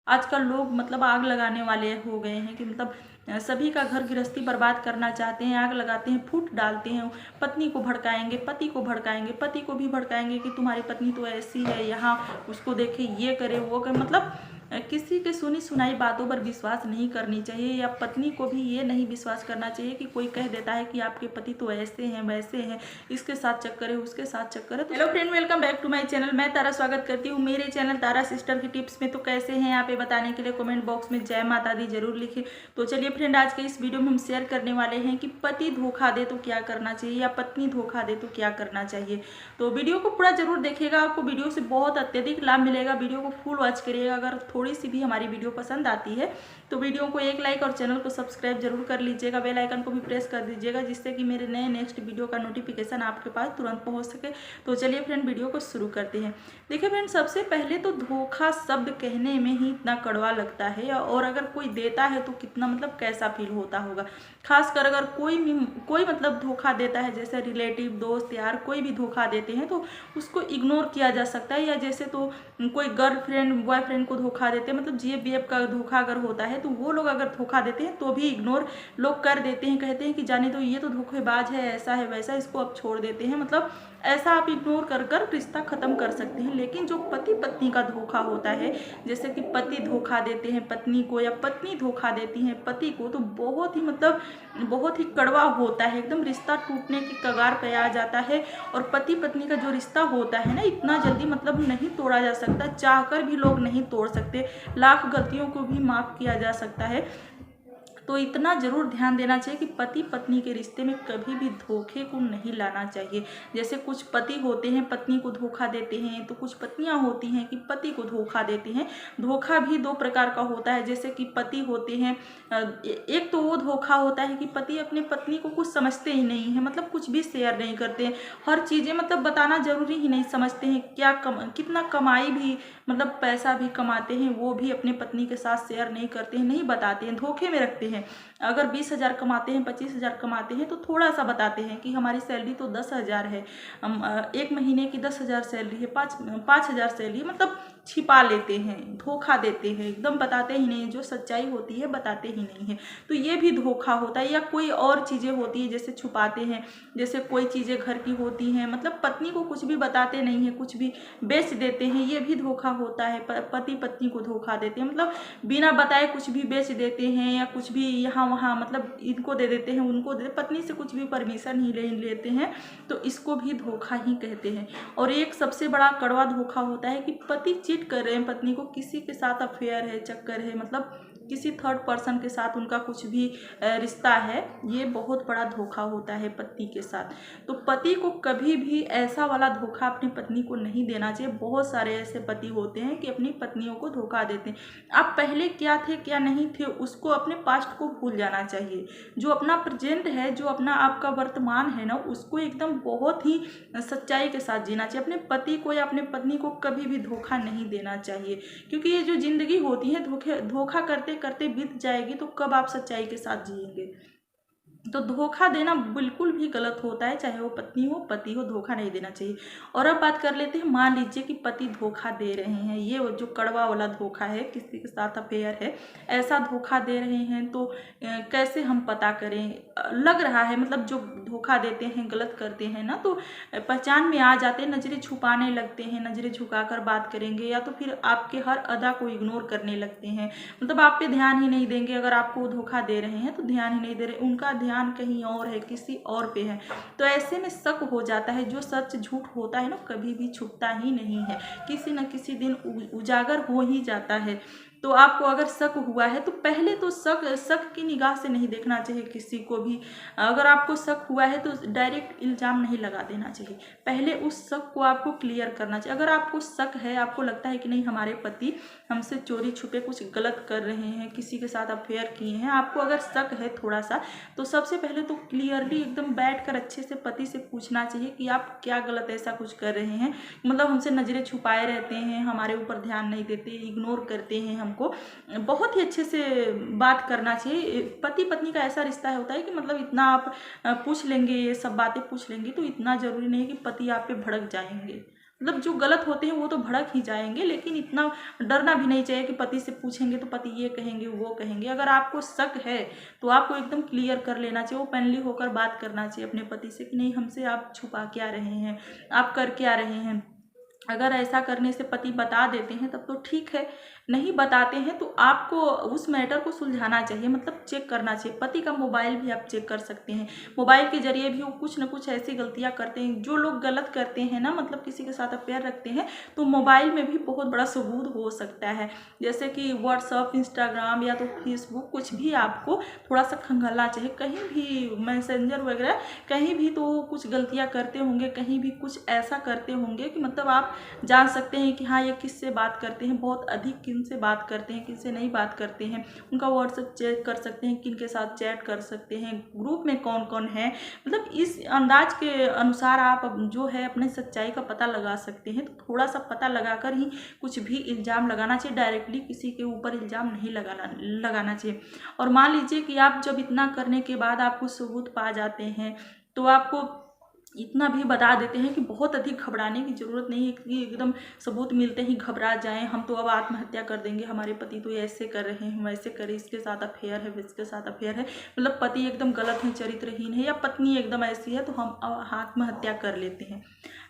आजकल लोग मतलब आग लगाने वाले हो गए हैं कि मतलब सभी का घर गृहस्थी बर्बाद करना चाहते हैं, आग लगाते हैं, फूट डालते हैं, पत्नी को भड़काएंगे, पति को भड़काएंगे, पति को भी भड़काएंगे कि तुम्हारी पत्नी तो ऐसी है, यहाँ उसको देखे ये करे वो करे। मतलब किसी के सुनी सुनाई बातों पर विश्वास नहीं करनी चाहिए, या पत्नी को भी ये नहीं विश्वास करना चाहिए कि कोई कह देता है कि आपके पति तो ऐसे हैं वैसे हैं, इसके साथ चक्कर है उसके साथ चक्कर है। तो hello friend, welcome back to my channel. मैं तारा स्वागत करती हूँ मेरे चैनल तारा सिस्टर की टिप्स में। तो कैसे हैं आप, ये बताने के लिए कमेंट बॉक्स में जय माता दी जरूर लिखें। तो चलिए फ्रेंड, आज के इस वीडियो में हम शेयर करने वाले हैं कि पति धोखा दे तो क्या करना चाहिए, या पत्नी धोखा दे तो क्या करना चाहिए। तो वीडियो को पूरा जरूर देखिएगा, आपको वीडियो से बहुत अत्यधिक लाभ मिलेगा। वीडियो को फुल वॉच करिएगा। अगर थोड़ी सी भी हमारी वीडियो पसंद आती है तो वीडियो को एक लाइक और चैनल को सब्सक्राइब जरूर कर लीजिएगा। बेल आइकन को भी प्रेस कर दीजिएगा, जिससे कि मेरे नए नेक्स्ट वीडियो का नोटिफिकेशन आपके पास तुरंत पहुंच सके। तो चलिए फ्रेंड, वीडियो को शुरू करते हैं। देखिए फ्रेंड, सबसे पहले तो धोखा शब्द कहने में ही इतना कड़वा लगता है, और अगर कोई देता है तो कितना मतलब कैसा फील होता होगा। खासकर अगर कोई मतलब धोखा देता है, जैसे रिलेटिव, दोस्त, यार कोई भी धोखा देते हैं तो उसको इग्नोर किया जा सकता है। या जैसे तो कोई गर्लफ्रेंड बॉयफ्रेंड को धोखा देते हैं, मतलब GF का धोखा अगर होता है तो वो लोग अगर धोखा देते हैं तो भी इग्नोर लोग कर देते हैं, कहते हैं कि जाने तो ये तो धोखेबाज है, ऐसा है वैसा, इसको अब छोड़ देते हैं। मतलब ऐसा आप इग्नोर कर कर रिश्ता खत्म कर सकते हैं। लेकिन जो पति पत्नी का धोखा होता है, जैसे कि पति धोखा देते हैं पत्नी को, या पत्नी धोखा देती है पति को, तो बहुत ही मतलब बहुत ही कड़वा होता है। एकदम रिश्ता टूटने की कगार पे आ जाता है। और पति पत्नी का जो रिश्ता होता है ना, इतना जल्दी मतलब नहीं तोड़ा जा सकता, चाहकर भी लोग नहीं तोड़ सकते। लाख गलतियों को भी माफ किया जा सकता है। तो इतना जरूर ध्यान देना चाहिए कि पति पत्नी के रिश्ते में कभी भी धोखे को नहीं लाना चाहिए। जैसे कुछ पति होते हैं पत्नी को धोखा देते हैं, तो कुछ पत्नियां होती हैं कि पति को धोखा देती हैं। धोखा भी दो प्रकार का होता है। जैसे कि पति होते हैं, एक तो वो धोखा होता है कि पति अपने पत्नी को कुछ समझते ही नहीं है, मतलब कुछ भी शेयर नहीं करते हैं, हर चीज़ें मतलब बताना जरूरी ही नहीं समझते हैं, कितना कमाई भी मतलब पैसा भी कमाते हैं वो भी अपने पत्नी के साथ शेयर नहीं करते हैं, नहीं बताते हैं, धोखे में रखते हैं। अगर 20,000 कमाते हैं, 25,000 कमाते हैं तो थोड़ा सा बताते हैं कि हमारी सैलरी तो 10,000 है, हम एक महीने की 10,000 सैलरी है, 5,000 सैलरी है, मतलब छिपा लेते हैं, धोखा देते हैं, एकदम बताते ही नहीं, जो सच्चाई होती है बताते ही नहीं है। तो ये भी धोखा होता है। या कोई और चीज़ें होती है जैसे छुपाते हैं, जैसे कोई चीज़ें घर की होती हैं, मतलब पत्नी को कुछ भी बताते नहीं है, कुछ भी बेच देते हैं, ये भी धोखा होता है। पति पत्नी को धोखा देते हैं, मतलब बिना बताए कुछ भी बेच देते हैं, या कुछ भी यहाँ वहाँ मतलब इनको दे देते हैं उनको दे, पत्नी से कुछ भी परमिशन ही ले लेते हैं, तो इसको भी धोखा ही कहते हैं। और एक सबसे बड़ा कड़वा धोखा होता है कि पति चीट कर रहे हैं पत्नी को, किसी के साथ अफेयर है, चक्कर है, मतलब किसी थर्ड पर्सन के साथ उनका कुछ भी रिश्ता है। ये बहुत बड़ा धोखा होता है पति के साथ। तो पति को कभी भी ऐसा वाला धोखा अपनी पत्नी को नहीं देना चाहिए। बहुत सारे ऐसे पति होते हैं कि अपनी पत्नियों को धोखा देते हैं। आप पहले क्या थे क्या नहीं थे उसको, अपने पास्ट को भूल जाना चाहिए। जो अपना प्रेजेंट है, जो अपना आपका वर्तमान है ना, उसको एकदम बहुत ही सच्चाई के साथ जीना चाहिए। अपने पति को या अपने पत्नी को कभी भी धोखा नहीं देना चाहिए, क्योंकि ये जो जिंदगी होती है धोखा करते करते बीत जाएगी, तो कब आप सच्चाई के साथ जिएंगे। तो धोखा देना बिल्कुल भी गलत होता है, चाहे वो पत्नी हो पति हो, धोखा नहीं देना चाहिए। और अब बात कर लेते हैं, मान लीजिए कि पति धोखा दे रहे हैं, ये जो कड़वा वाला धोखा है, किसी के साथ अफेयर है, ऐसा धोखा दे रहे हैं, तो कैसे हम पता करें। लग रहा है मतलब जो धोखा देते हैं गलत करते हैं ना, तो पहचान में आ जाते हैं, नजरें छुपाने लगते हैं, नजरें झुकाकर बात करेंगे, या तो फिर आपके हर अदा को इग्नोर करने लगते हैं, मतलब आप पे ध्यान ही नहीं देंगे। अगर आपको धोखा दे रहे हैं तो ध्यान ही नहीं दे रहे, उनका ध्यान कहीं और है, किसी और पे है। तो ऐसे में शक हो जाता है। जो सच झूठ होता है ना, कभी भी छुपता ही नहीं है, किसी न किसी दिन उजागर हो ही जाता है। तो आपको अगर शक हुआ है तो पहले तो शक की निगाह से नहीं देखना चाहिए किसी को भी। अगर आपको शक हुआ है तो डायरेक्ट इल्ज़ाम नहीं लगा देना चाहिए, पहले उस शक को आपको क्लियर करना चाहिए। अगर आपको शक है, आपको लगता है कि नहीं हमारे पति हमसे चोरी छुपे कुछ गलत कर रहे हैं, किसी के साथ अफेयर किए हैं, आपको अगर शक है थोड़ा सा, तो सबसे पहले तो क्लियरली एकदम बैठकर अच्छे से पति से पूछना चाहिए कि आप क्या गलत ऐसा कुछ कर रहे हैं, मतलब हमसे नजरें छुपाए रहते हैं, हमारे ऊपर ध्यान नहीं देते, इग्नोर करते हैं हमको। बहुत ही अच्छे से बात करना चाहिए। पति पत्नी का ऐसा रिश्ता होता है कि मतलब इतना आप पूछ लेंगे, ये सब बातें पूछ लेंगे, तो इतना जरूरी नहीं कि पति आप पे भड़क जाएंगे। मतलब जो गलत होते हैं वो तो भड़क ही जाएंगे, लेकिन इतना डरना भी नहीं चाहिए कि पति से पूछेंगे तो पति ये कहेंगे वो कहेंगे। अगर आपको शक है तो आपको एकदम क्लियर कर लेना चाहिए, ओपनली होकर बात करना चाहिए अपने पति से कि नहीं, हमसे आप छुपा क्या रहे हैं, आप कर क्या रहे हैं। अगर ऐसा करने से पति बता देते हैं तब तो ठीक है, नहीं बताते हैं तो आपको उस मैटर को सुलझाना चाहिए, मतलब चेक करना चाहिए। पति का मोबाइल भी आप चेक कर सकते हैं, मोबाइल के जरिए भी वो कुछ ना कुछ ऐसी गलतियां करते हैं। जो लोग गलत करते हैं ना, मतलब किसी के साथ अफेयर रखते हैं, तो मोबाइल में भी बहुत बड़ा सबूत हो सकता है। जैसे कि व्हाट्सअप, इंस्टाग्राम या तो फेसबुक, कुछ भी आपको थोड़ा सा खंगालना चाहिए। कहीं भी मैसेंजर वगैरह कहीं भी तो कुछ गलतियां करते होंगे, कहीं भी कुछ ऐसा करते होंगे कि मतलब आप जान सकते हैं कि हाँ ये किससे बात करते हैं, बहुत अधिक किन से बात करते हैं, किन से नहीं बात करते हैं। उनका व्हाट्सएप चेक कर सकते हैं, किन के साथ चैट कर सकते हैं, ग्रुप में कौन कौन है। मतलब इस अंदाज के अनुसार आप जो है अपने सच्चाई का पता लगा सकते हैं। तो थोड़ा सा पता लगाकर ही कुछ भी इल्ज़ाम लगाना चाहिए, डायरेक्टली किसी के ऊपर इल्ज़ाम नहीं लगाना चाहिए। और मान लीजिए कि आप जब इतना करने के बाद आपको सबूत पा जाते हैं तो आपको इतना भी बता देते हैं कि बहुत अधिक घबराने की ज़रूरत नहीं है कि एकदम सबूत मिलते ही घबरा जाएं, हम तो अब आत्महत्या कर देंगे, हमारे पति तो ऐसे कर रहे हैं, वैसे करे, इसके साथ अफेयर है, इसके साथ अफेयर है, मतलब पति एकदम गलत है, चरित्रहीन है, या पत्नी एकदम ऐसी है तो हम आत्महत्या कर लेते हैं।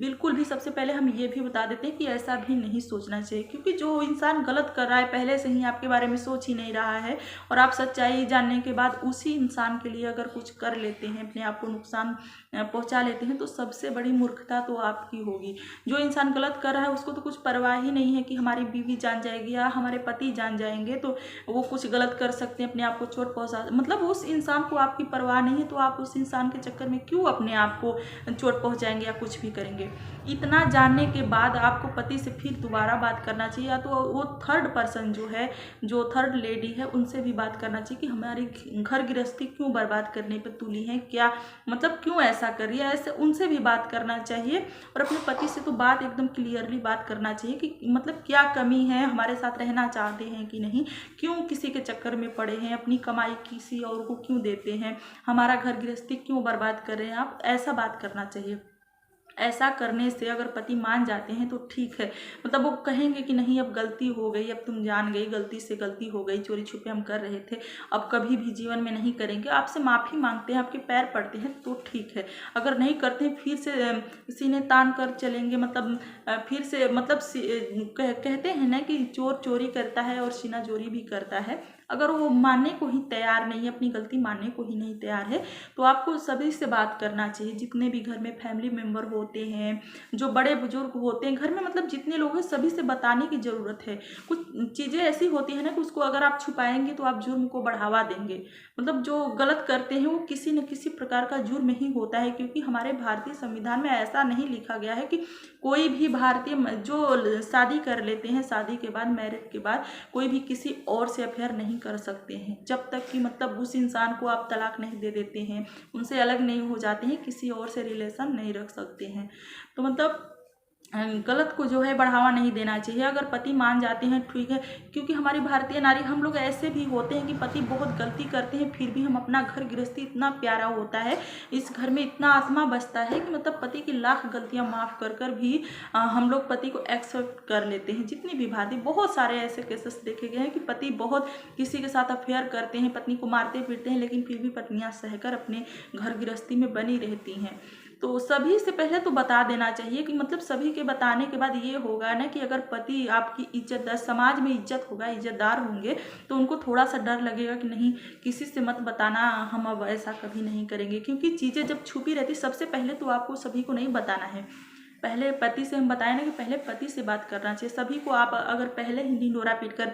बिल्कुल भी सबसे पहले हम ये भी बता देते हैं कि ऐसा भी नहीं सोचना चाहिए, क्योंकि जो इंसान गलत कर रहा है पहले से ही आपके बारे में सोच ही नहीं रहा है, और आप सच्चाई जानने के बाद उसी इंसान के लिए अगर कुछ कर लेते हैं, अपने आप को नुकसान पहुंचा लेते हैं, तो सबसे बड़ी मूर्खता तो आपकी होगी। जो इंसान गलत कर रहा है उसको तो कुछ परवाह ही नहीं है कि हमारी बीवी जान जाएगी या हमारे पति जान जाएंगे तो वो कुछ गलत कर सकते हैं, अपने आप को चोट पहुंचा, मतलब उस इंसान को आपकी परवाह नहीं है, तो आप उस इंसान के चक्कर में क्यों अपने आप को चोट पहुंचाएंगे या कुछ भी करेंगे। इतना जानने के बाद आपको पति से फिर दोबारा बात करना चाहिए, या तो वो थर्ड पर्सन जो है, जो थर्ड लेडी है, उनसे भी बात करना चाहिए कि हमारी घर गृहस्थी क्यों बर्बाद करने पर तुली है, क्या मतलब क्यों ऐसा कर रही है, ऐसे उनसे भी बात करना चाहिए। और अपने पति से तो बात एकदम क्लियरली बात करना चाहिए कि मतलब क्या कमी है, हमारे साथ रहना चाहते हैं कि नहीं, क्यों किसी के चक्कर में पड़े हैं, अपनी कमाई किसी और को क्यों देते हैं, हमारा घर गृहस्थी क्यों बर्बाद कर रहे हैं आप, ऐसा बात करना चाहिए। ऐसा करने से अगर पति मान जाते हैं तो ठीक है, मतलब वो कहेंगे कि नहीं अब गलती हो गई, अब तुम जान गई, गलती से गलती हो गई, चोरी छुपे हम कर रहे थे, अब कभी भी जीवन में नहीं करेंगे, आपसे माफ़ी मांगते हैं, आपके पैर पड़ते हैं तो ठीक है। अगर नहीं करते हैं फिर से सीने तान कर चलेंगे, मतलब फिर से मतलब कहते हैं ना कि चोर चोरी करता है और सीना चोरी भी करता है। अगर वो मानने को ही तैयार नहीं है, अपनी गलती मानने को ही नहीं तैयार है, तो आपको सभी से बात करना चाहिए। जितने भी घर में फैमिली मेम्बर होते हैं, जो बड़े बुजुर्ग होते हैं घर में, मतलब जितने लोग हैं सभी से बताने की ज़रूरत है। कुछ चीज़ें ऐसी होती है ना कि उसको अगर आप छुपाएंगे तो आप जुर्म को बढ़ावा देंगे। मतलब जो गलत करते हैं वो किसी न किसी प्रकार का जुर्म ही होता है, क्योंकि हमारे भारतीय संविधान में ऐसा नहीं लिखा गया है कि कोई भी भारतीय जो शादी कर लेते हैं, शादी के बाद, मैरिज के बाद कोई भी किसी और से अफेयर नहीं कर सकते हैं, जब तक कि मतलब उस इंसान को आप तलाक नहीं दे देते हैं, उनसे अलग नहीं हो जाते हैं, किसी और से रिलेशन नहीं रख सकते हैं। तो मतलब गलत को जो है बढ़ावा नहीं देना चाहिए। अगर पति मान जाते हैं ठीक है, क्योंकि हमारी भारतीय नारी, हम लोग ऐसे भी होते हैं कि पति बहुत गलती करते हैं फिर भी हम अपना घर गृहस्थी इतना प्यारा होता है, इस घर में इतना आत्मा बसता है कि मतलब पति की लाख गलतियां माफ़ कर कर भी हम लोग पति को एक्सेप्ट कर लेते हैं। जितनी भी भारतीय, बहुत सारे ऐसे केसेस देखे गए हैं कि पति बहुत किसी के साथ अफेयर करते हैं, पत्नी को मारते पीटते हैं, लेकिन फिर भी पत्नियां सहकर अपने घर गृहस्थी में बनी रहती हैं। तो सभी से पहले तो बता देना चाहिए कि मतलब सभी के बताने के बाद ये होगा ना कि अगर पति आपकी इज्जतदार, समाज में इज्जत होगा, इज्जतदार होंगे, तो उनको थोड़ा सा डर लगेगा कि नहीं किसी से मत बताना, हम अब ऐसा कभी नहीं करेंगे। क्योंकि चीज़ें जब छुपी रहती, सबसे पहले तो आपको सभी को नहीं बताना है, पहले पति से, हम बताए ना कि पहले पति से बात करना चाहिए सभी को। आप अगर पहले ही ढिंढोरा पीट कर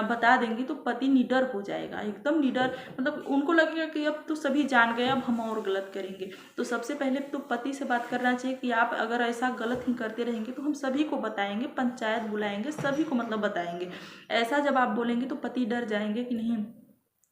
बता देंगे तो पति निडर हो जाएगा, एकदम निडर, मतलब उनको लगेगा कि अब तो सभी जान गए, अब हम और गलत करेंगे। तो सबसे पहले तो पति से बात करना चाहिए कि आप अगर ऐसा गलत ही करते रहेंगे तो हम सभी को बताएंगे, पंचायत बुलाएंगे, सभी को मतलब बताएंगे। ऐसा जब आप बोलेंगे तो पति डर जाएंगे कि नहीं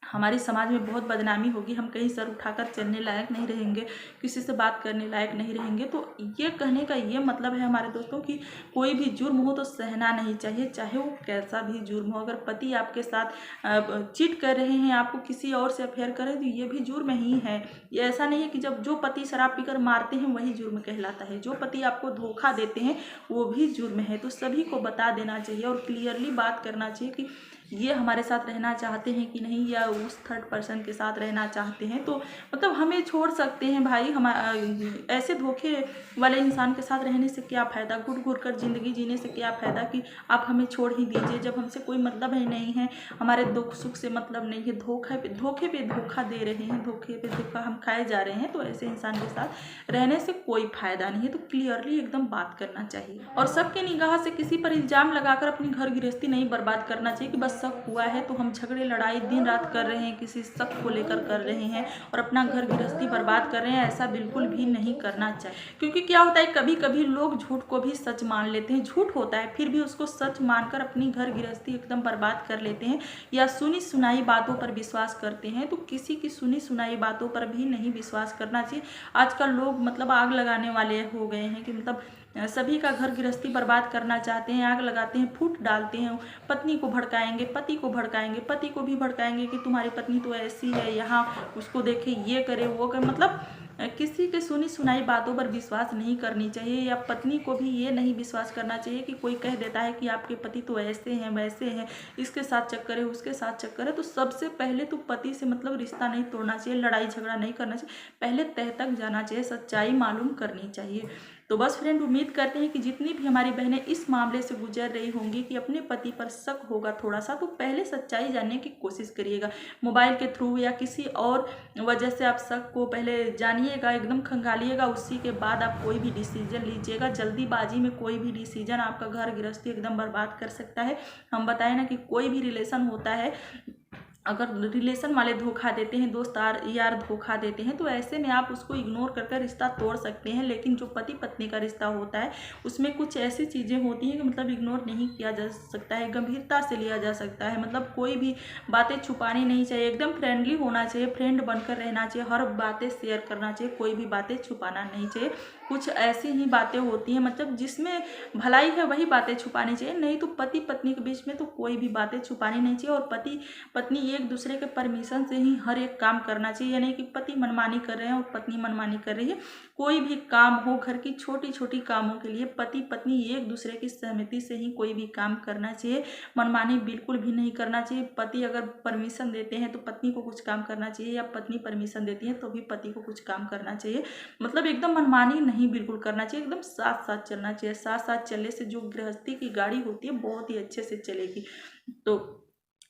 हमारे समाज में बहुत बदनामी होगी, हम कहीं सर उठाकर चलने लायक नहीं रहेंगे, किसी से बात करने लायक नहीं रहेंगे। तो ये कहने का ये मतलब है हमारे दोस्तों कि कोई भी जुर्म हो तो सहना नहीं चाहिए, चाहे वो कैसा भी जुर्म हो। अगर पति आपके साथ चीट कर रहे हैं, आपको किसी और से अफेयर कर रहे हैं, तो ये भी जुर्म ही है। ये ऐसा नहीं है कि जब जो पति शराब पीकर मारते हैं वही जुर्म कहलाता है, जो पति आपको धोखा देते हैं वो भी जुर्म है। तो सभी को बता देना चाहिए और क्लियरली बात करना चाहिए कि ये हमारे साथ रहना चाहते हैं कि नहीं, या उस थर्ड पर्सन के साथ रहना चाहते हैं। तो मतलब हमें छोड़ सकते हैं भाई, हम ऐसे धोखे वाले इंसान के साथ रहने से क्या फ़ायदा, घुट घुट कर ज़िंदगी जीने से क्या फ़ायदा कि आप हमें छोड़ ही दीजिए, जब हमसे कोई मतलब ही नहीं है, हमारे दुख सुख से मतलब नहीं है, धोखे पे धोखा दे रहे हैं, धोखे पे धोखा हम खाए जा रहे हैं। तो ऐसे इंसान के साथ रहने से कोई फ़ायदा नहीं है। तो क्लियरली एकदम बात करना चाहिए और सबके निगाह से किसी पर इल्ज़ाम लगाकर अपनी घर गृहस्थी नहीं बर्बाद करना चाहिए कि बस शक हुआ है तो हम झगड़े लड़ाई दिन रात कर रहे हैं, किसी शक को लेकर कर रहे हैं और अपना घर गृहस्थी बर्बाद कर रहे हैं। ऐसा बिल्कुल भी नहीं करना चाहिए, क्योंकि क्या होता है कभी कभी लोग झूठ को भी सच मान लेते हैं। झूठ होता है फिर भी उसको सच मानकर अपनी घर गृहस्थी एकदम बर्बाद कर लेते हैं या सुनी सुनाई बातों पर विश्वास करते हैं। तो किसी की सुनी सुनाई बातों पर भी नहीं विश्वास करना चाहिए। आजकल लोग मतलब आग लगाने वाले हो गए हैं कि मतलब सभी का घर गृहस्थी बर्बाद करना चाहते हैं, आग लगाते हैं, फूट डालते हैं, पत्नी को भड़काएंगे, पति को भड़काएंगे, पति को भी भड़काएंगे कि तुम्हारी पत्नी तो ऐसी है, यहाँ उसको देखे ये करे वो करे। मतलब किसी के सुनी सुनाई बातों पर विश्वास नहीं करनी चाहिए, या पत्नी को भी ये नहीं विश्वास करना चाहिए कि कोई कह देता है कि आपके पति तो ऐसे हैं वैसे हैं, इसके साथ चक्कर है उसके साथ चक्कर है। तो सबसे पहले तो पति से मतलब रिश्ता नहीं तोड़ना चाहिए, लड़ाई झगड़ा नहीं करना चाहिए, पहले तह तक जाना चाहिए, सच्चाई मालूम करनी चाहिए। तो बस फ्रेंड, उम्मीद करते हैं कि जितनी भी हमारी बहनें इस मामले से गुजर रही होंगी कि अपने पति पर शक होगा थोड़ा सा, तो पहले सच्चाई जानने की कोशिश करिएगा, मोबाइल के थ्रू या किसी और वजह से आप शक को पहले जानिएगा, एकदम खंगालिएगा, उसी के बाद आप कोई भी डिसीजन लीजिएगा। जल्दीबाजी में कोई भी डिसीजन आपका घर गृहस्थी एकदम बर्बाद कर सकता है। हम बताएं ना कि कोई भी रिलेशन होता है, अगर रिलेशन वाले धोखा देते हैं, दोस्त यार धोखा देते हैं, तो ऐसे में आप उसको इग्नोर करके रिश्ता तोड़ सकते हैं। लेकिन जो पति पत्नी का रिश्ता होता है उसमें कुछ ऐसी चीज़ें होती हैं कि मतलब इग्नोर नहीं किया जा सकता है, गंभीरता से लिया जा सकता है। मतलब कोई भी बातें छुपानी नहीं चाहिए, एकदम फ्रेंडली होना चाहिए, फ्रेंड बनकर रहना चाहिए, हर बातें शेयर करना चाहिए, कोई भी बातें छुपाना नहीं चाहिए। कुछ ऐसी ही बातें होती हैं मतलब जिसमें भलाई है वही बातें छुपानी चाहिए, नहीं तो पति पत्नी के बीच में तो कोई भी बातें छुपानी नहीं चाहिए। और पति पत्नी एक दूसरे के परमिशन से ही हर एक काम करना चाहिए, यानी कि पति मनमानी कर रहे हैं और पत्नी मनमानी कर रही है। कोई भी काम हो, घर की छोटी छोटी कामों के लिए पति पत्नी एक दूसरे की सहमति से ही कोई भी काम करना चाहिए, मनमानी बिल्कुल भी नहीं करना चाहिए। पति अगर परमिशन देते हैं तो पत्नी को कुछ काम करना चाहिए, या पत्नी परमिशन देती है तो भी पति को कुछ काम करना चाहिए। मतलब एकदम मनमानी नहीं बिल्कुल करना चाहिए, एकदम साथ साथ चलना चाहिए। साथ साथ चलने से जो गृहस्थी की गाड़ी होती है बहुत ही अच्छे से चलेगी। तो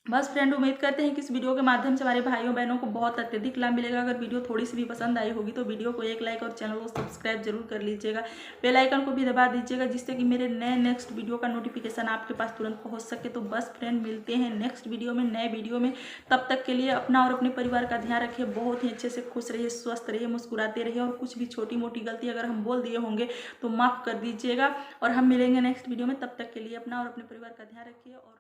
बस फ्रेंड, उम्मीद करते हैं कि इस वीडियो के माध्यम से हमारे भाइयों बहनों को बहुत अत्यधिक लाभ मिलेगा। अगर वीडियो थोड़ी सी भी पसंद आई होगी तो वीडियो को एक लाइक और चैनल को सब्सक्राइब जरूर कर लीजिएगा, बेल आइकन को भी दबा दीजिएगा, जिससे कि मेरे नए नेक्स्ट वीडियो का नोटिफिकेशन आपके पास तुरंत पहुंच सके। तो बस फ्रेंड, मिलते हैं नेक्स्ट वीडियो में, नए वीडियो में। तब तक के लिए अपना और अपने परिवार का ध्यान रखिए, बहुत ही अच्छे से खुश रहिए, स्वस्थ रहिए, मुस्कुराते रहिए, और कुछ भी छोटी मोटी गलती अगर हम बोल दिए होंगे तो माफ़ कर दीजिएगा। और हम मिलेंगे नेक्स्ट वीडियो में, तब तक के लिए अपना और अपने परिवार का ध्यान रखिए और